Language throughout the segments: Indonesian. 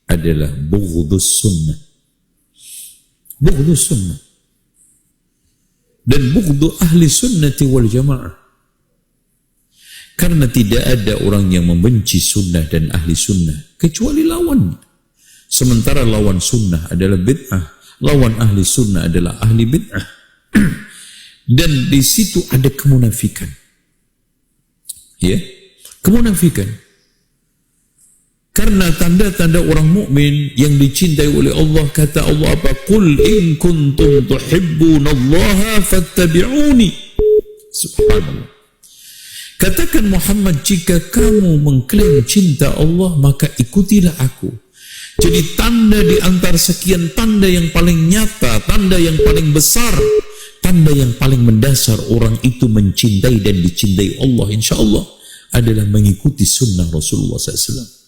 adalah bughdus sunnah. Bughdus sunnah. Dan bughdu ahli sunnati wal jamaah. Karena tidak ada orang yang membenci sunnah dan ahli sunnah kecuali lawannya. Sementara lawan sunnah adalah bid'ah, lawan ahli sunnah adalah ahli bid'ah. Dan di situ ada kemunafikan. Ya, kemunafikan. Karena tanda-tanda orang mukmin yang dicintai oleh Allah, kata Allah apa? Qul in kuntum tuhibbunallaha fattabi'uni. Subhanallah. Katakan Muhammad, jika kamu mengklaim cinta Allah, maka ikutilah aku. Jadi tanda di antara sekian tanda yang paling nyata, tanda yang paling besar, tanda yang paling mendasar orang itu mencintai dan dicintai Allah, insya Allah, adalah mengikuti sunnah Rasulullah SAW.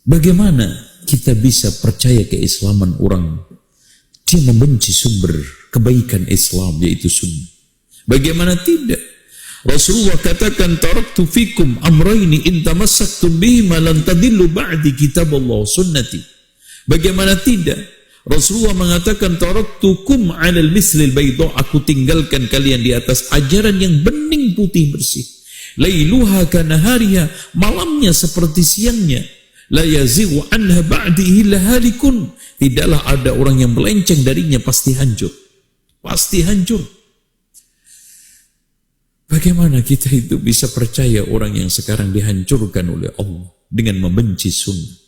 Bagaimana kita bisa percaya keislaman orang dia membenci sumber kebaikan Islam, yaitu sunnah? Bagaimana tidak? Rasulullah katakan, taraktu fikum amraini in tamassaktum bihima lan tadillu ba'di kitaballah sunnati. Bagaimana tidak? Rasulullah mengatakan, taraktukum 'alal mislil bayda, aku tinggalkan kalian di atas ajaran yang bening putih bersih. Lailuha kanahariha, malamnya seperti siangnya. La yazighu anha ba'di illa halikun, tidaklah ada orang yang melenceng darinya, pasti hancur. Pasti hancur. Bagaimana kita itu bisa percaya orang yang sekarang dihancurkan oleh Allah dengan membenci sunnah?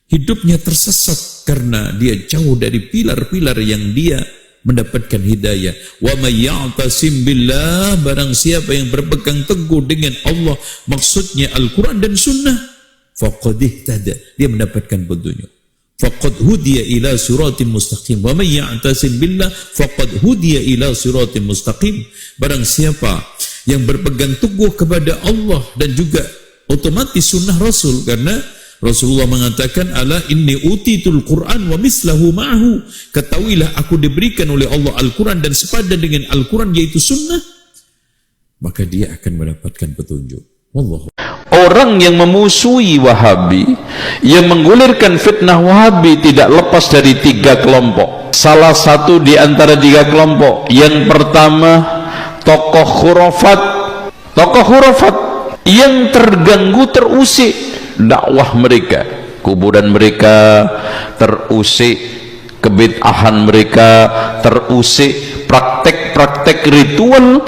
Hidupnya tersesat karena dia jauh dari pilar-pilar yang dia mendapatkan hidayah. Wa may ya'tasim billah, barang siapa yang berpegang teguh dengan Allah, maksudnya Al-Quran dan sunnah, faqad ihtada, dia mendapatkan petunjuk. Faqad hudiya ila siratin mustaqim. Wa may ya'tasim billah faqad hudiya ila siratin mustaqim. Barang siapa yang berpegang teguh kepada Allah dan juga otomatis sunnah Rasul, karena Rasulullah mengatakan, ala inni utitul Quran wa mislahu ma'ahu, ketahuilah aku diberikan oleh Allah Al-Quran dan sepadan dengan Al-Quran yaitu sunnah, maka dia akan mendapatkan petunjuk. Wallahu. Orang yang memusuhi Wahabi, yang menggulirkan fitnah Wahabi, tidak lepas dari 3 kelompok. Salah satu di antara 3 kelompok, yang pertama tokoh khurafat. Tokoh khurafat yang terganggu, terusik dakwah mereka, kuburan mereka terusik, kebid'ahan mereka terusik, praktek-praktek ritual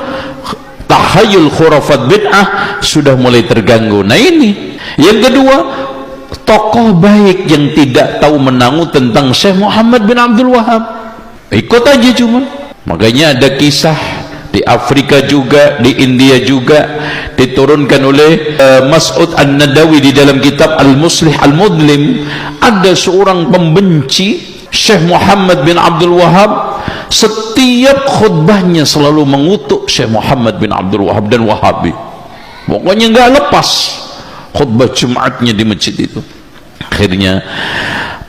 tahayul khurafat bid'ah sudah mulai terganggu. Nah ini yang kedua, tokoh baik yang tidak tahu menangu tentang Syekh Muhammad bin Abdul Wahab, ikut aja cuma. Makanya ada kisah di Afrika juga, di India juga, diturunkan oleh Mas'ud An-Nadawi di dalam kitab Al-Muslih Al-Mudlim. Ada seorang pembenci Syekh Muhammad bin Abdul Wahab, setiap khutbahnya selalu mengutuk Syekh Muhammad bin Abdul Wahab dan Wahabi. Pokoknya nggak lepas khutbah Jumatnya di masjid itu. Akhirnya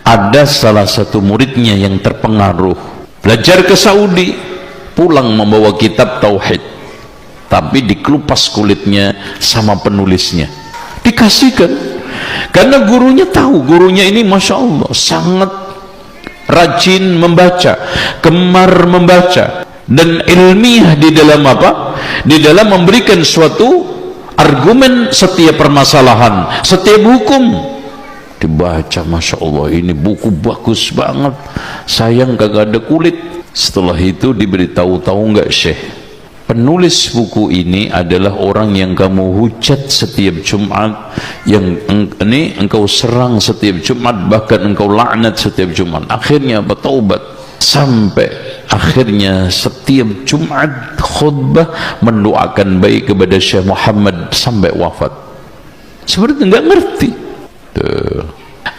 ada salah satu muridnya yang terpengaruh, belajar ke Saudi, pulang membawa kitab tauhid, tapi dikelupas kulitnya sama penulisnya, dikasihkan. Karena gurunya tahu, gurunya ini Masya Allah sangat rajin membaca, gemar membaca, dan ilmiah di dalam apa? Di dalam memberikan suatu argumen setiap permasalahan, setiap hukum. Dibaca, Masya Allah, ini buku bagus banget, sayang kagak ada kulit. Setelah itu diberitahu, tahu nggak Syekh, penulis buku ini adalah orang yang kamu hujat setiap Jumat, yang ini engkau serang setiap Jumat, bahkan engkau laknat setiap Jumat. Akhirnya bertaubat, sampai akhirnya setiap Jumat khutbah mendoakan baik kepada Syekh Muhammad sampai wafat. Seperti nggak ngerti.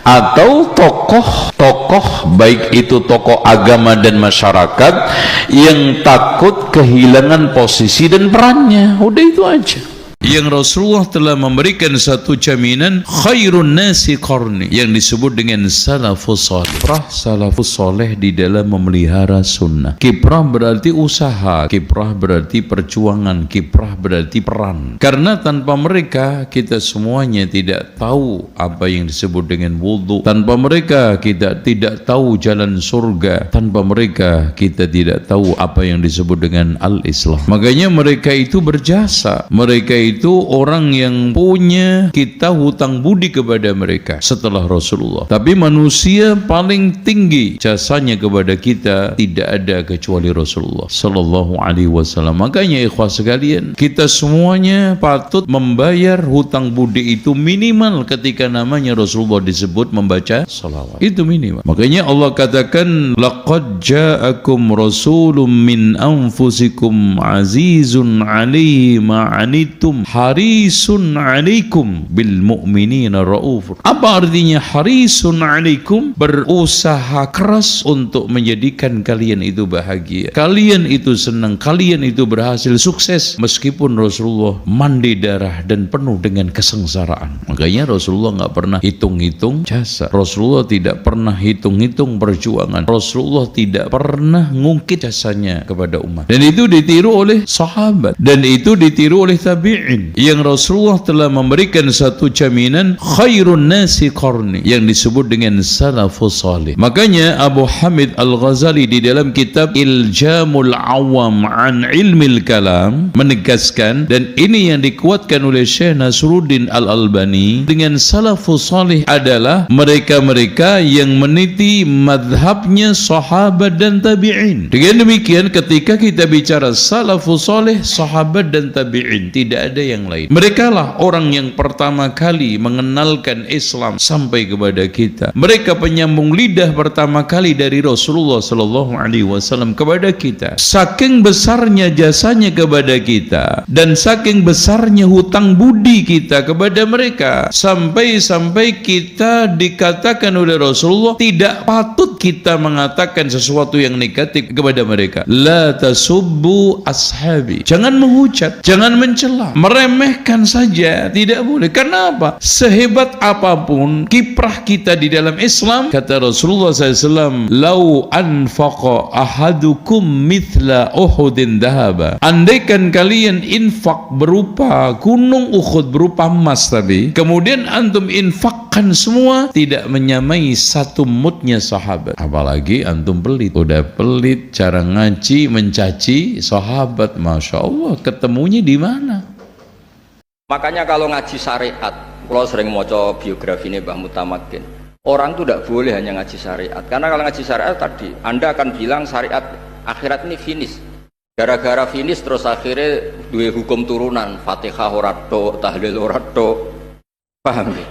Atau tokoh baik itu tokoh agama dan masyarakat yang takut kehilangan posisi dan perannya, udah itu aja. yang Rasulullah telah memberikan satu jaminan, khairun nasi qarni, yang disebut dengan salafus salih. Kiprah salafus salih di dalam memelihara sunnah. Kiprah berarti usaha, kiprah berarti perjuangan, kiprah berarti peran. Karena tanpa mereka kita semuanya tidak tahu apa yang disebut dengan wudu. Tanpa mereka kita tidak tahu jalan surga. Tanpa mereka kita tidak tahu apa yang disebut dengan al-Islam. Makanya mereka itu berjasa. Mereka itu orang yang punya kita hutang budi kepada mereka setelah Rasulullah. Tapi manusia paling tinggi jasanya kepada kita tidak ada kecuali Rasulullah sallallahu alaihi wasallam. Makanya ikhwah sekalian, kita semuanya patut membayar hutang budi itu minimal ketika namanya Rasulullah disebut membaca salawat. Itu minimal. Makanya Allah katakan, laqad ja'akum rasulun min anfusikum azizun alaihi ma anitum harisun alaikum bil mu'minina raufur. Apa artinya harisun alaikum? Berusaha keras untuk menjadikan kalian itu bahagia, kalian itu senang, kalian itu berhasil sukses meskipun Rasulullah mandi darah dan penuh dengan kesengsaraan. Makanya Rasulullah nggak pernah hitung-hitung jasa. Rasulullah tidak pernah hitung-hitung perjuangan. Rasulullah tidak pernah ngungkit jasanya kepada umat. Dan itu ditiru oleh sahabat, dan itu ditiru oleh tabi'in, yang Rasulullah telah memberikan satu jaminan, khairun nasi qarni, yang disebut dengan salafus salih. Makanya Abu Hamid Al-Ghazali di dalam kitab Iljamul Awam an Ilmil Kalam menegaskan, dan ini yang dikuatkan oleh Syekh Nasruddin Al-Albani, dengan salafus salih adalah mereka-mereka yang meniti madhabnya sahabat dan tabi'in. Dengan demikian ketika kita bicara salafus salih, sahabat dan tabi'in, tidak ada yang lain. Mereka lah orang yang pertama kali mengenalkan Islam sampai kepada kita. Mereka penyambung lidah pertama kali dari Rasulullah sallallahu alaihi wasallam kepada kita. Saking besarnya jasanya kepada kita dan saking besarnya hutang budi kita kepada mereka, sampai-sampai kita dikatakan oleh Rasulullah tidak patut kita mengatakan sesuatu yang negatif kepada mereka. La tasubbu ashabi. Jangan menghujat, jangan mencela, meremehkan saja tidak boleh. Karena apa? Sehebat apapun kiprah kita di dalam Islam, kata Rasulullah SAW, lau anfaqa ahadukum mithla uhudin dahaba, andaikan kalian infak berupa gunung Uhud, berupa emas, tapi kemudian antum infakkan semua, tidak menyamai satu mudnya sahabat. Apalagi antum pelit, udah pelit cara ngaji mencaci sahabat, masya Allah, ketemunya di mana? Makanya kalau ngaji syariat, kalau sering maca biografi ini Mbah Mutamakin, orang itu tidak boleh hanya ngaji syariat. Karena kalau ngaji syariat tadi, Anda akan bilang syariat akhirat ini finish. Gara-gara finish terus akhirnya dua hukum turunan, Fatihah orato, tahlil orato. Paham ya?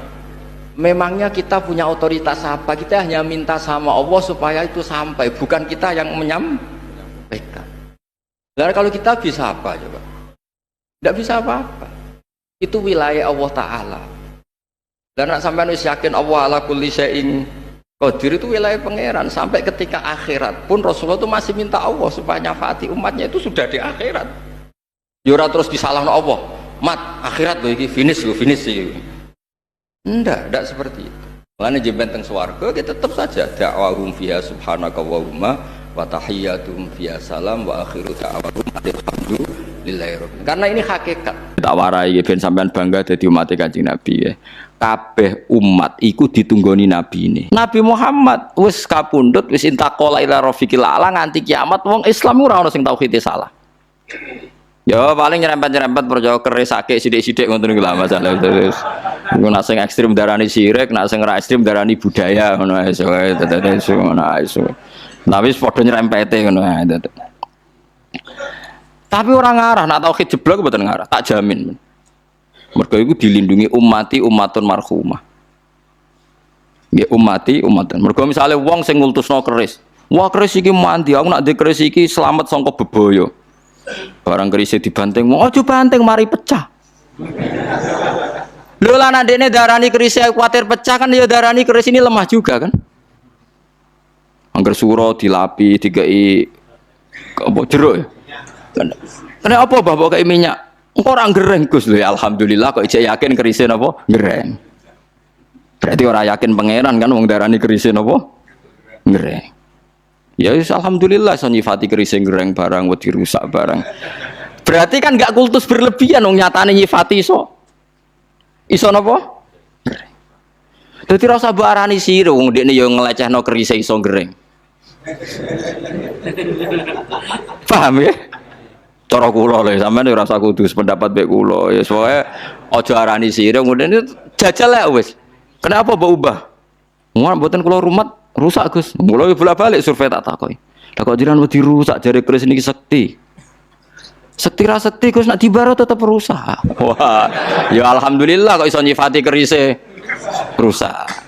Memangnya kita punya otoritas apa? Kita hanya minta sama Allah supaya itu sampai, bukan kita yang menyampaikan. Lalu kalau kita bisa apa coba? Tidak bisa apa-apa. Itu wilayah Allah Ta'ala. Dan nak sampai nus yakin Allah ala kulli syai'in qadir, itu wilayah pangeran. Sampai ketika akhirat pun Rasulullah itu masih minta Allah supaya nyafati umatnya, itu sudah di akhirat. Yura terus disalahkan Allah, mat akhirat loh, ini finish sih. Tidak seperti itu. Makanya jemben teng swarga kita tetap saja da'wahum fiha subhanaka wa wa tahiyyatuhum fiha salam wa akhiru da'wahum alhamdulillahi rabbil. Karena ini hakikat. Tak warai ben sampean bangga dadi umat Kanjeng Nabi ya. Kabeh umat iku ditunggoni Nabi ini. Nabi Muhammad wis kapundhut, wis intaqala ila rafiqil a'la, nganti kiamat wong Islam ora ono sing tauhide salah. Ya paling nyerempet-nyerempet percaya kerisake sithik-sithik ngoten niku lah masalah terus. Engko nek sing ekstrem darani syirik, nek sing ora ekstrem darani budaya ngono ae wae tetes ngono ae. Tapi wis padha nyerempete ngono ae. Tapi orang ngarah, nak tauhid jeblok mboten ngarah, tak jamin. Mergo iku dilindungi ummati ummatun marhumah. Nggih ummati ummatun. Mergo misale wong sing ngultusno keris, wah keris iki mandi, aku nak ndek keris iki selamat saka bebaya. Barang keris dibanting, aja banting mari pecah. Lho lan ndekne darani keris kuwatir pecah kan ya darani keris ini lemah juga kan. Angger sura dilapi, dikei apa jeruk ya. Kena apa bapak kayak minyak? Orang gereng Gus lho, alhamdulillah kok ijek yakin kerise napa? Gereng. Berarti orang yakin pangeran kan wong darani kerise napa? Gereng. Ya alhamdulillah iso nyifati kerise gereng barang wedi rusak barang. Berarti kan enggak kultus berlebihan wong nyatane nyifati iso napa? Gereng. Dadi ra usah barani sira wong dekne ya ngelecehno kerise iso gereng. Paham ya? Cara kula lho sampean ora usah kudu pendapat mek kula ya soe aja arani sira kemudian jajal lek wis. Kenapa mbok ubah? Mun mboten kula rumat rusak Gus. Mula bolak-balik survei tak takoki. Lah kok jiran wedi rusak jare keris niki sekti. Sekti ra sekti Gus nak dibaro tetep rusak. Wah, ya alhamdulillah kok iso nyifati kerise rusak.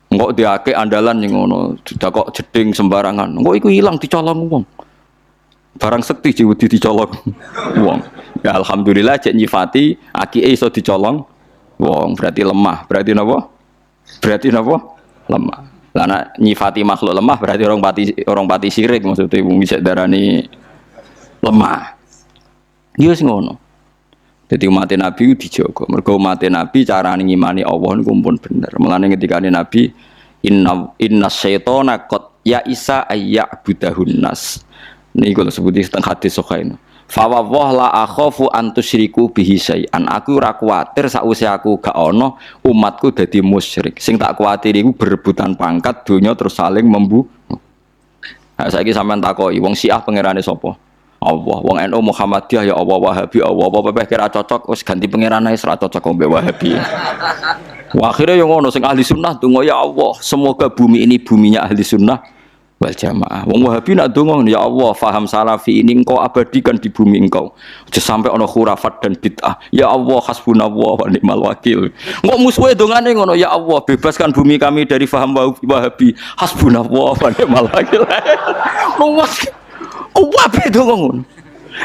Engkau diake andalan yang ngono, sudah kok jeding sembarangan. Engkau iku hilang dicolong wong. Barang sekti jiwedi dicolong wong. Ya alhamdulillah cek nyifati akike iso dicolong wong, berarti lemah. Berarti napa? Berarti napa? Lemah. Lah nek nyifati makhluk lemah berarti orang pati sirik maksudnya wong bisa darani lemah. Iya wis ngono. Jadi umat Nabi dijogo. Mergo umat Nabi carane ngimani Allah niku pun bener. Mulane ketikane Nabi inna syaitana qad ya'isa ayya'budahun nas. Niku lho sebuti teng hadis sahih. Fa wallah la akhafu an tusyriku bihi syai'an. Aku ora kuwatir sakwise aku gak ana umatku dadi musyrik. Sing tak kuwatir iku berebutan pangkat donya terus saling membunuh. Nah, saiki sampean takoki wong Syiah pangerane sapa? Allah, wong NU Muhammadiyah ya Allah, Wahabi Allah, apa kira cocok wis ganti pangeran ae ora cocok kok mbek Wahabi. Wah, akhirnya yang ngono sing ahli sunnah donga ya Allah, semoga bumi ini buminya ahli sunnah wal jamaah. Wong Wahabi nak donga ya Allah, faham salafi ini engkau abadikan di bumi engkau. Aja sampai ana khurafat dan bid'ah. Ya Allah, hasbunallah wa ni'mal wakil. Engkau musuhe dongane ngono ya Allah, bebaskan bumi kami dari faham Wahabi. Hasbunallah wa ni'mal wakil. Wabe dong ngono.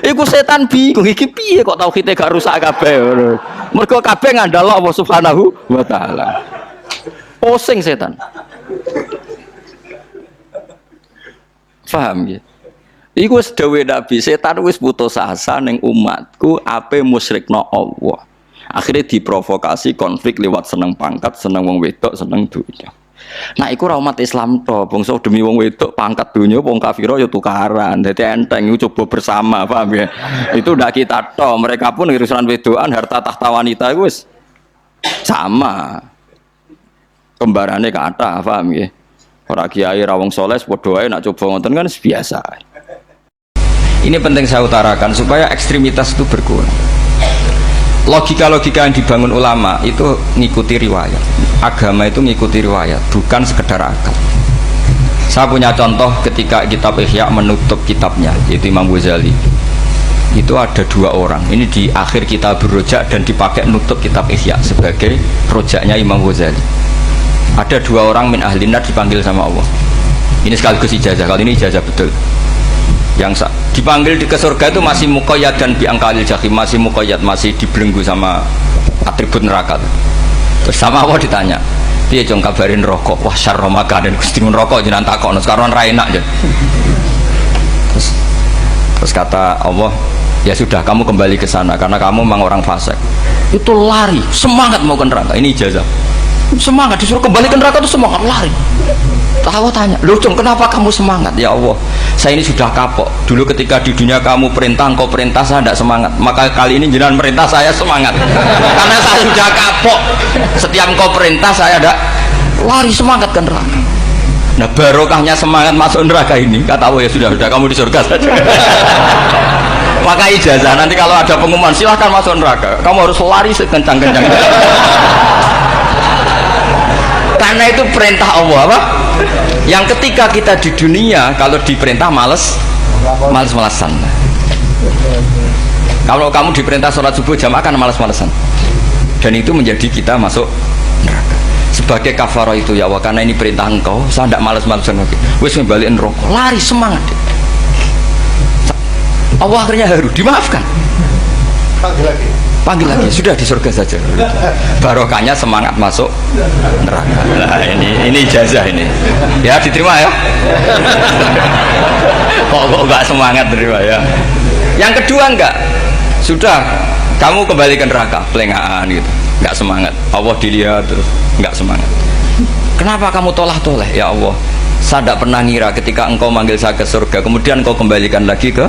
Iku setan bingung iki piye kok tauhide gak rusak kabeh ngono. Mergo kabeh ngandalo Allah Subhanahu wa taala. Pusing setan. Paham ya? Iku wis dawuh Nabi, setan wis putus asa ning umatku ape musyrikno Allah. Akhirnya diprovokasi konflik lewat seneng pangkat, seneng wong wedok, seneng dunya. Nah, iku ra umat Islam to, bangsa demi wong wedok pangkat dunia, wong kafiro ya tukaran. Dadi enteng iku coba bersama, paham ya? Itu ndak kita to, mereka pun urusan wedokan harta tahta wanita iku wis sama. Kembarane kathah, paham ya? Ora kiai ra wong saleh padha wae nak coba ngoten kan biasa. Ini penting saya utarakan supaya ekstremitas itu berkurang. Logika-logika yang dibangun ulama itu ngikuti riwayat. Agama itu ngikuti riwayat, bukan sekedar akal. Saya punya contoh ketika kitab Ihya menutup kitabnya, yaitu Imam Ghazali. Itu ada dua orang. Ini di akhir kitab Rojak dan dipakai nutup kitab Ihya sebagai rojaknya Imam Ghazali. Ada dua orang min ahlin nar dipanggil sama Allah. Ini sekaligus ijazah. Kali ini ijazah betul. Yang dipanggil ke surga itu masih muqayyad dan biangkalil jahim, masih muqayyad, masih dibelenggu sama atribut neraka. Terus sama Allah ditanya, dia jong kabarin rokok, wah syarro makanan, kustimun rokok jenang takok, sekarang ra enak aja. Terus kata Allah, ya sudah kamu kembali ke sana karena kamu memang orang fasik. Itu lari, semangat mau ke neraka. Ini ijazah. Semangat disuruh kembali ke neraka itu semangat lari. Allah tanya, loh Jong kenapa kamu semangat? Ya Allah, saya ini sudah kapok. Dulu ketika di dunia kamu perintah, engkau perintah, saya tidak semangat. Maka kali ini jenengan perintah saya semangat. Karena saya sudah kapok. Setiap engkau perintah saya ada lari semangat ke neraka. Nah barokahnya semangat masuk neraka ini, kata Allah ya sudah kamu di surga saja. Maka ijazah nanti kalau ada pengumuman silahkan masuk neraka. Kamu harus lari sekencang-kencang. Karena itu perintah Allah apa? Yang ketika kita di dunia kalau diperintah males-malesan. Kalau kamu diperintah sholat subuh jamaah kan males-malesan. Dan itu menjadi kita masuk neraka. Sebagai kafarah itu ya Allah, karena ini perintah engkau, saya tidak males-malesan lagi. Wis balikin rokok, lari semangat. Allah akhirnya haru, dimaafkan. Panggil lagi, sudah di surga saja. Barokahnya semangat masuk neraka. Nah ini ijazah ini. Ya diterima ya. Kok nggak semangat terima ya. Yang kedua enggak, sudah kamu kembali ke neraka, pelengahan gitu, enggak semangat. Allah dilihat terus enggak semangat. Kenapa kamu toleh? Ya Allah, saya tidak pernah ngira ketika engkau manggil saya ke surga, kemudian engkau kembalikan lagi ke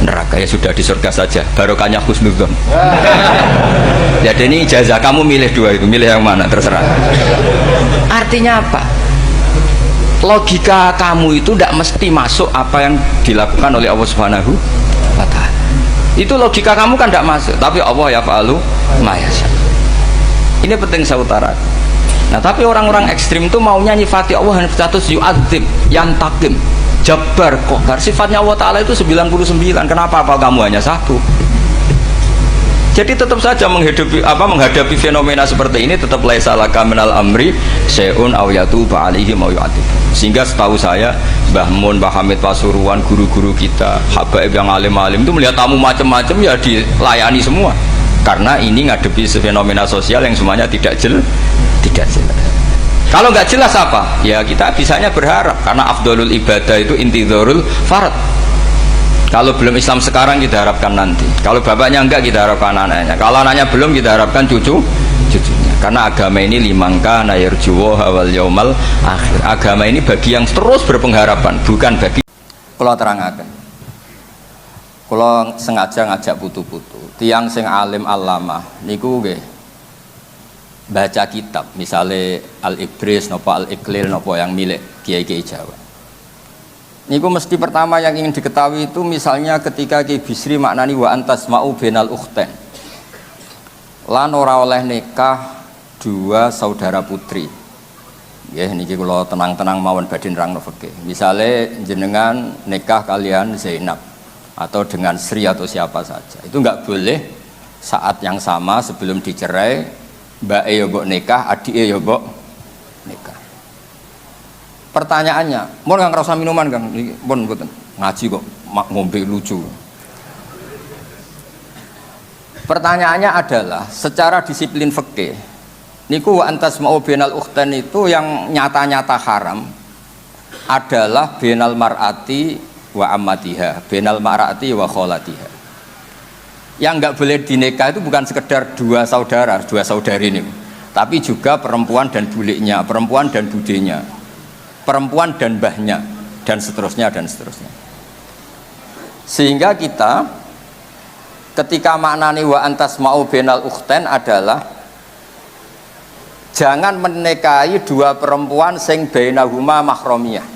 neraka. Ya sudah, di surga saja, barokahnya husnudzon. Jadi ini ijazah, kamu milih dua itu, milih yang mana terserah. Artinya apa? Logika kamu itu tidak mesti masuk apa yang dilakukan oleh Allah Subhanahu wa Ta'ala. Itu logika kamu kan tidak masuk, tapi Allah yaf'alu ma yasha. Ini penting saya utarakan. Nah, tapi orang-orang ekstrim itu maunya nyifati Allah hanya status yu'adzib, yantakim, jabbar, qahar. Sifatnya Allah Ta'ala itu 99. Kenapa apa kamu hanya satu? Jadi tetap saja menghadapi fenomena seperti ini tetap laisa laka minal amri syai'un aw yatuba alaihim aw yu'adzib. Sehingga setahu saya Mbah Mun, Mbah Hamid Pasuruan, guru-guru kita, habaib yang alim-alim itu melihat tamu macam-macam ya dilayani semua. Karena ini ngadepi fenomena sosial yang semuanya tidak jelas. Kalau nggak jelas apa? Ya kita bisanya berharap, karena afdolul ibadah itu intidharul farad. Kalau belum Islam sekarang kita harapkan nanti. Kalau bapaknya enggak kita harapkan anaknya. Kalau anaknya belum kita harapkan cucunya. Karena agama ini limangka nayarjuwo hawal yaumal akhir. Agama ini bagi yang terus berpengharapan, bukan bagi. Kalau terangkan, kalau sengaja ngajak putu-putu, tiang sing alim alama, niku nggih baca kitab, misalnya Al-Ibris, nopo Al-Iqlil, nopo yang milik kiai-kiai Jawa. Niku mesti pertama yang ingin diketahui itu misalnya ketika Ki Bisri maknani wa antas ma'u benal ukhten. Lan ora oleh nikah dua saudara putri. Ya niki kula tenang-tenang mawon badhe nerangno fikih. Misale jenengan nikah kalian Zainab atau dengan Sri atau siapa saja. Itu enggak boleh saat yang sama sebelum dicerai mbake ya mbok nikah, adike ya mbok nikah. Pertanyaannya, mau nggak ngerasa minuman kan? Mau bukan ngaji kok, ngombe lucu. Pertanyaannya adalah, secara disiplin fikih, niku wa antas ma'u benal ukhtan itu yang nyata-nyata haram adalah benal mar'ati wa ammatiha, benal mar'ati wa kholatiha. Yang nggak boleh dinikah itu bukan sekedar dua saudara, dua saudari ini, tapi juga perempuan dan buliknya, perempuan dan budenya, perempuan dan mbahnya, dan seterusnya. Sehingga kita ketika maknani wa antas ma'u benal ukhten adalah jangan menikahi dua perempuan sing bainahuma mahramiyah.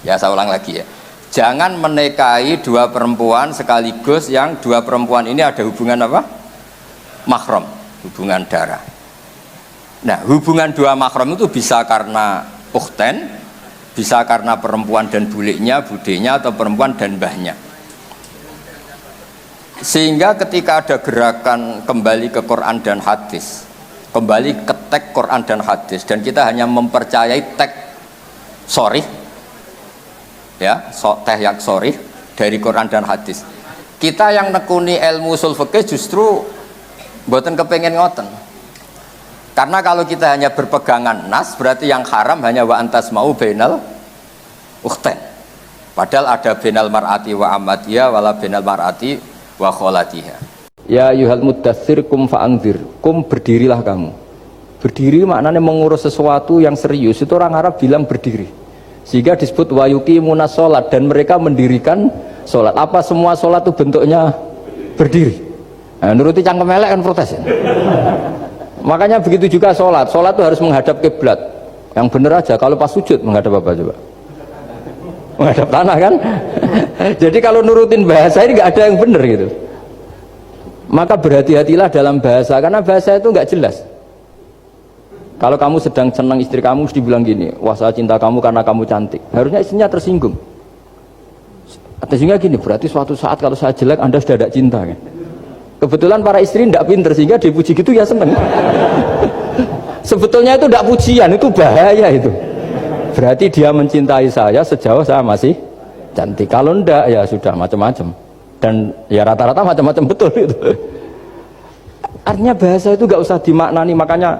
Ya saya ulang lagi ya, jangan menikahi dua perempuan sekaligus yang dua perempuan ini ada hubungan apa? Mahram, hubungan darah. Nah, hubungan dua mahram itu bisa karena ukhten, bisa karena perempuan dan buliknya, budenya, atau perempuan dan mbahnya. Sehingga ketika ada gerakan kembali ke Quran dan hadis, kembali ke teks Quran dan hadis, dan kita hanya mempercayai teks sorih, ya, teks yang sorih dari Quran dan hadis, kita yang nekuni ilmu ushul fikih justru mboten kepengin ngoten. Karena kalau kita hanya berpegangan nas, berarti yang haram hanya wa antas ma'u bainal ukhten. Padahal ada bainal mar'ati wa ammatiha wala bainal mar'ati wa kholatiha. Ya yuhal muddatsir kum fa'anzir. Kum berdirilah kamu. Berdiri maknanya mengurus sesuatu yang serius. Itu orang Arab bilang berdiri. Sehingga disebut wa yuqimuna sholat, dan mereka mendirikan sholat. Apa semua sholat itu bentuknya berdiri? Nah, nuruti cangkem elek kan protes ya? Makanya begitu juga sholat itu harus menghadap kiblat. Yang bener aja, kalau pas sujud menghadap apa coba? Menghadap tanah kan? Jadi kalau nurutin bahasa ini nggak ada yang bener gitu. Maka berhati-hatilah dalam bahasa, karena bahasa itu nggak jelas. Kalau kamu sedang senang istri kamu, mesti bilang gini, wah saya cinta kamu karena kamu cantik. Harusnya istrinya tersinggung. Sehingga gini, berarti suatu saat kalau saya jelek Anda sudah ada cinta kan? Kebetulan para istri tidak pinter sehingga dipuji gitu ya seneng. Sebetulnya itu tidak pujian, itu bahaya itu. Berarti dia mencintai saya sejauh saya masih cantik. Kalau enggak ya sudah macam-macam. Dan ya rata-rata macam-macam betul itu. Artinya bahasa itu nggak usah dimaknani. Makanya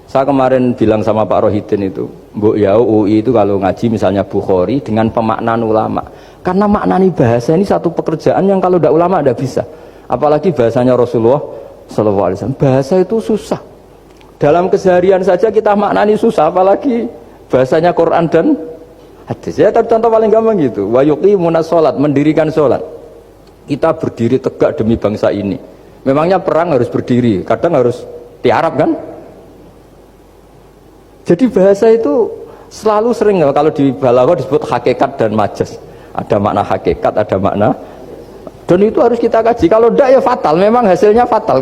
saya kemarin bilang sama Pak Rohidin itu, Mbok ya UI itu kalau ngaji misalnya Bukhari dengan pemaknaan ulama. Karena maknani bahasa ini satu pekerjaan yang kalau tidak ulama tidak bisa. Apalagi bahasanya Rasulullah SAW. Bahasa itu susah. Dalam keseharian saja kita maknani susah, apalagi bahasanya Quran dan hadis. Ya contoh paling gampang gitu. Wa yuqimuna sholat, mendirikan sholat. Kita berdiri tegak demi bangsa ini. Memangnya perang harus berdiri, kadang harus tiarap kan? Jadi bahasa itu selalu sering kalau di balaghah disebut hakikat dan majas. Ada makna hakikat, ada makna, dan itu harus kita kaji. Kalau tidak ya fatal, memang hasilnya fatal.